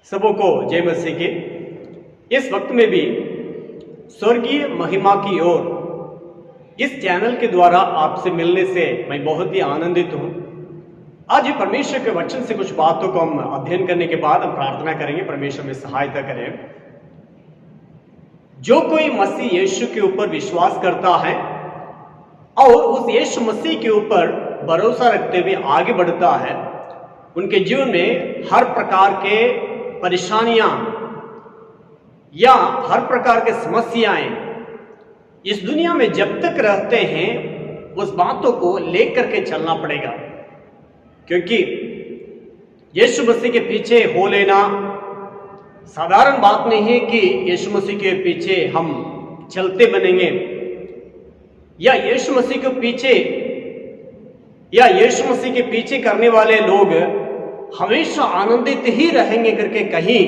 सबों को जय मसीह की। इस वक्त में भी स्वर्गीय महिमा की ओर इस चैनल के द्वारा आपसे मिलने से मैं बहुत ही आनंदित हूं। आज परमेश्वर के वचन से कुछ बातों को हम अध्ययन करने के बाद हम प्रार्थना करेंगे, परमेश्वर में सहायता करें। जो कोई मसीह यीशु के ऊपर विश्वास करता है और उस यीशु मसीह के ऊपर भरोसा रखते हुए आगे बढ़ता है, उनके जीवन में हर प्रकार के परेशानियां या हर प्रकार के समस्याएं इस दुनिया में जब तक रहते हैं उस बातों को लेकर के चलना पड़ेगा, क्योंकि यीशु मसीह के पीछे हो लेना साधारण बात नहीं है कि यीशु मसीह के पीछे हम चलते बनेंगे या यीशु मसीह के पीछे करने वाले लोग हमेशा आनंदित ही रहेंगे करके कहीं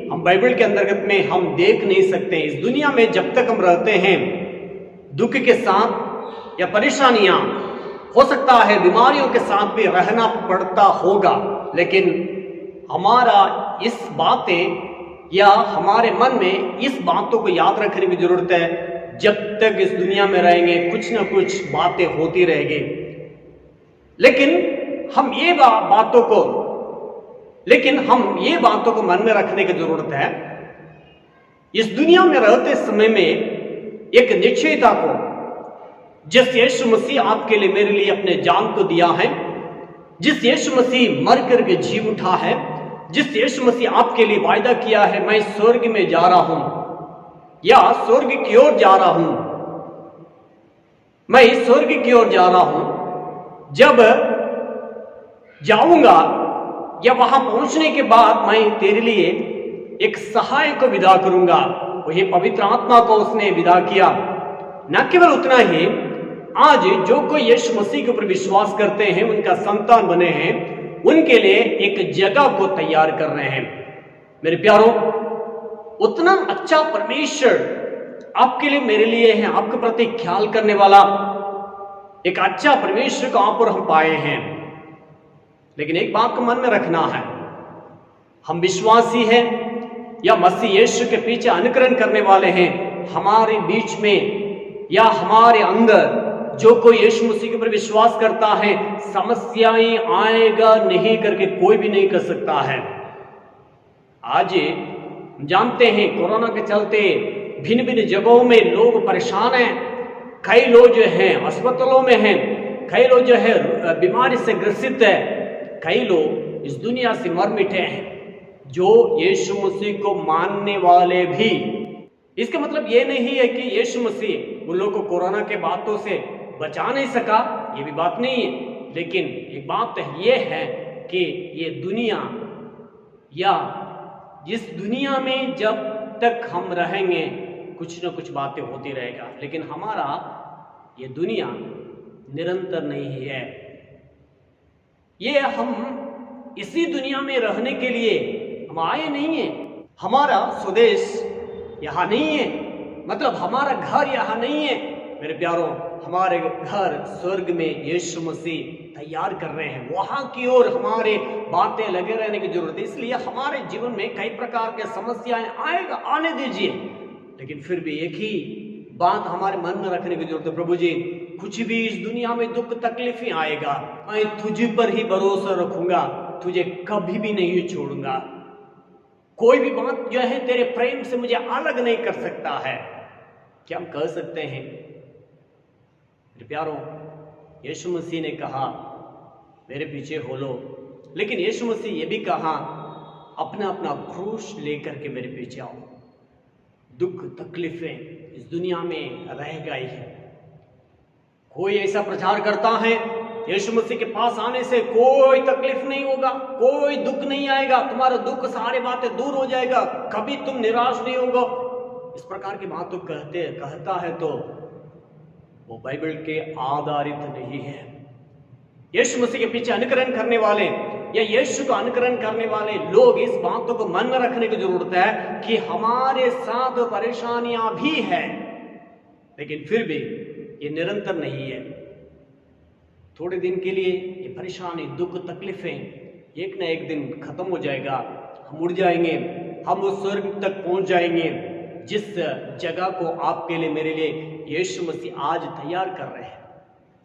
हम बाइबल के अंतर्गत में हम देख नहीं सकते। इस दुनिया में जब तक हम रहते हैं दुख के साथ या परेशानियां, हो सकता है बीमारियों के साथ भी रहना पड़ता होगा, लेकिन हमारा इस बातें या हमारे मन में इस बातों को याद रखने की जरूरत है। जब तक इस दुनिया में रहेंगे कुछ ना कुछ बातें होती रहेगी, लेकिन हम ये बातों को मन में रखने की जरूरत है। इस दुनिया में रहते समय में एक निश्चयता को, जिस यीशु मसीह आपके लिए मेरे लिए अपने जान को दिया है, जिस यीशु मसीह मर करके जी उठा है, जिस यीशु मसीह आपके लिए वायदा किया है मैं स्वर्ग में जा रहा हूं या स्वर्ग की ओर जा रहा हूं, मैं स्वर्ग की ओर जा रहा हूं। जब जाऊंगा या वहां पहुंचने के बाद मैं तेरे लिए एक सहायक को विदा करूंगा। वही पवित्र आत्मा को उसने विदा किया। न केवल उतना ही, आज जो कोई यीशु मसीह के ऊपर विश्वास करते हैं, उनका संतान बने हैं, उनके लिए एक जगह को तैयार कर रहे हैं। मेरे प्यारों, उतना अच्छा परमेश्वर आपके लिए मेरे लिए है, आपके प्रति ख्याल करने वाला एक अच्छा परमेश्वर को आप और हम पाए हैं। लेकिन एक बात को मन में रखना है, हम विश्वासी हैं या मसीह यीशु के पीछे अनुकरण करने वाले हैं, हमारे बीच में या हमारे अंदर जो कोई यीशु मसीह के ऊपर विश्वास करता है, समस्याएं आएगा नहीं करके कोई भी नहीं कर सकता है। आज जानते हैं कोरोना के चलते भिन्न भिन्न जगहों में लोग परेशान हैं। कई लोग जो हैं अस्पतालों में हैं, कई लोग जो है बीमारी से ग्रसित है, कई लोग इस दुनिया से मर मिटे हैं। जो यीशु मसीह को मानने वाले भी, इसका मतलब ये नहीं है कि यीशु मसीह उन लोगों को कोरोना के बातों से बचा नहीं सका, ये भी बात नहीं है। लेकिन एक बात ये है कि ये दुनिया या जिस दुनिया में जब तक हम रहेंगे कुछ न कुछ बातें होती रहेगा, लेकिन हमारा ये दुनिया निरंतर नहीं है। ये हम इसी दुनिया में रहने के लिए हम आए नहीं है। हमारा स्वदेश यहाँ नहीं है, मतलब हमारा घर यहाँ नहीं है। मेरे प्यारों, हमारे घर स्वर्ग में यीशु मसीह तैयार कर रहे हैं, वहां की ओर हमारे बातें लगे रहने की जरूरत है। इसलिए हमारे जीवन में कई प्रकार के समस्याएं आएगा, आने दीजिए, लेकिन फिर भी एक ही बात हमारे मन में रखने की जरूरत है, प्रभु जी कुछ भी इस दुनिया में दुख तकलीफ ही आएगा, मैं तुझे पर ही भरोसा रखूंगा, तुझे कभी भी नहीं छोड़ूंगा। कोई भी बात जो है तेरे प्रेम से मुझे अलग नहीं कर सकता है। क्या हम कह सकते हैं? मेरे प्यारों, यीशु मसीह ने कहा मेरे पीछे हो लो, लेकिन यीशु मसीह ये भी कहा अपना अपना क्रूस लेकर के मेरे पीछे आओ। दुख तकलीफें इस दुनिया में रहेगा ही है। कोई ऐसा प्रचार करता है यीशु मसीह के पास आने से कोई तकलीफ नहीं होगा, कोई दुख नहीं आएगा, तुम्हारा दुख सारी बातें दूर हो जाएगा, कभी तुम निराश नहीं होगा, इस प्रकार की बातों कहता है तो वो बाइबल के आधारित नहीं है। यीशु मसीह के पीछे अनुकरण करने वाले या यीशु को अनुकरण करने वाले लोग इस बातों को मन में रखने की जरूरत है कि हमारे साथ परेशानियां भी हैं, लेकिन फिर भी ये निरंतर नहीं है। थोड़े दिन के लिए ये परेशानी, दुख, तकलीफें एक ना एक दिन खत्म हो जाएगा। हम उड़ जाएंगे, हम उस स्वर्ग तक पहुंच जाएंगे जिस जगह को आपके लिए मेरे लिए यीशु मसीह आज तैयार कर रहे हैं।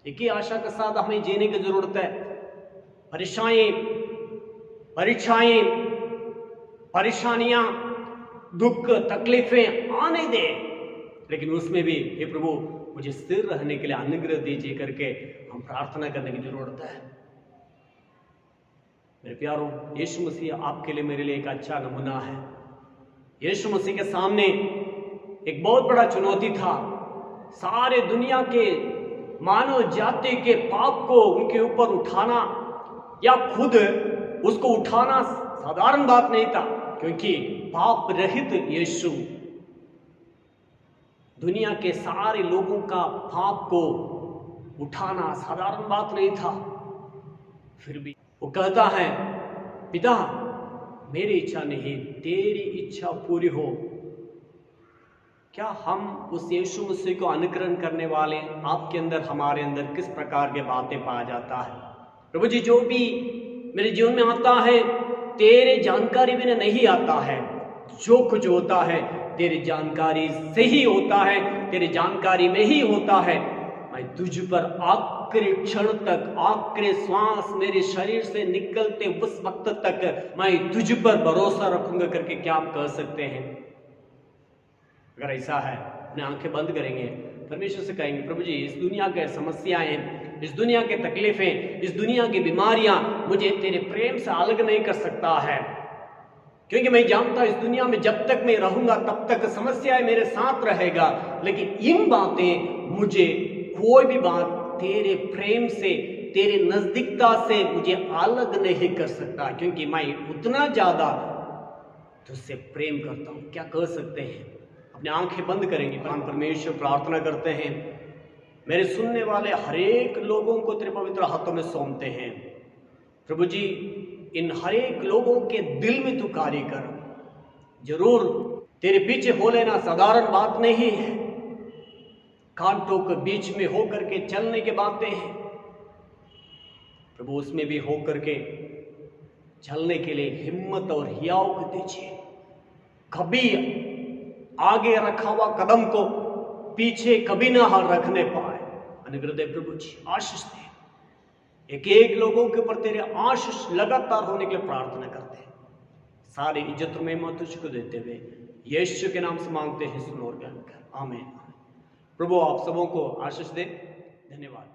एक ही आशा के साथ हमें जीने की जरूरत है। परेशानियां, दुख, तकलीफें आने दे, लेकिन उसमें भी हे प्रभु मुझे स्थिर रहने के लिए अनुग्रह दीजिए करके हम प्रार्थना करने की जरूरत है। मेरे प्यारों, यीशु मसीह आपके लिए मेरे लिए एक अच्छा नमूना है। यीशु मसीह के सामने एक बहुत बड़ा चुनौती था। सारे दुनिया के मानव जाति के पाप को उनके ऊपर उठाना या खुद उसको उठाना साधारण बात नहीं था, क्योंकि पाप रहित यीशु दुनिया के सारे लोगों का पाप को उठाना साधारण बात नहीं था। फिर भी वो कहता है, पिता मेरी इच्छा नहीं तेरी इच्छा पूरी हो। क्या हम उस यीशु मसीह को अनुकरण करने वाले आपके अंदर, हमारे अंदर किस प्रकार के बातें पाया जाता है? प्रभु जी, जो भी मेरे जीवन में आता है तेरे जानकारी में नहीं आता है। जो कुछ होता है तेरी जानकारी से ही होता है, तेरी जानकारी में ही होता है। मैं तुझ पर आखिरी क्षण तक, आखिरी श्वास मेरे शरीर से निकलते उस वक्त तक मैं तुझ पर भरोसा रखूंगा करके क्या आप कह सकते हैं? अगर ऐसा है, अपने आंखें बंद करेंगे, परमेश्वर से कहेंगे, प्रभु जी इस दुनिया के समस्याएं, इस दुनिया के तकलीफें, इस दुनिया की बीमारियां मुझे तेरे प्रेम से अलग नहीं कर सकता है, क्योंकि मैं जानता हूं इस दुनिया में जब तक मैं रहूंगा तब तक समस्याएं मेरे साथ रहेगा। लेकिन इन बातें, मुझे कोई भी बात तेरे प्रेम से, तेरे नजदीकता से मुझे अलग नहीं कर सकता, क्योंकि मैं उतना ज्यादा तुझसे प्रेम करता हूं। क्या कह सकते हैं? अपने आंखें बंद करेंगे, परमेश्वर प्रार्थना करते हैं, मेरे सुनने वाले हरेक लोगों को तेरे पवित्र हाथों में सौंपते हैं। प्रभु जी, इन हरेक लोगों के दिल में तू कार्य कर। जरूर तेरे पीछे हो लेना साधारण बात नहीं है, कांटों के बीच में होकर के चलने की बातें हैं प्रभु, उसमें भी होकर के चलने के लिए हिम्मत और हियाव को दीजिए। कभी आगे रखा हुआ कदम को पीछे कभी ना रखने पाए। अनुग्रह दे प्रभु जी, आशीष दे। एक एक लोगों के ऊपर तेरे आशीष लगातार होने के लिए प्रार्थना करते हैं। सारी इज्जत में मैं तुझको देते हुए यीशु के नाम से मांगते हैं, सुनो और ज्ञान कर, आमीन। प्रभु आप सबों को आशीष दे। धन्यवाद।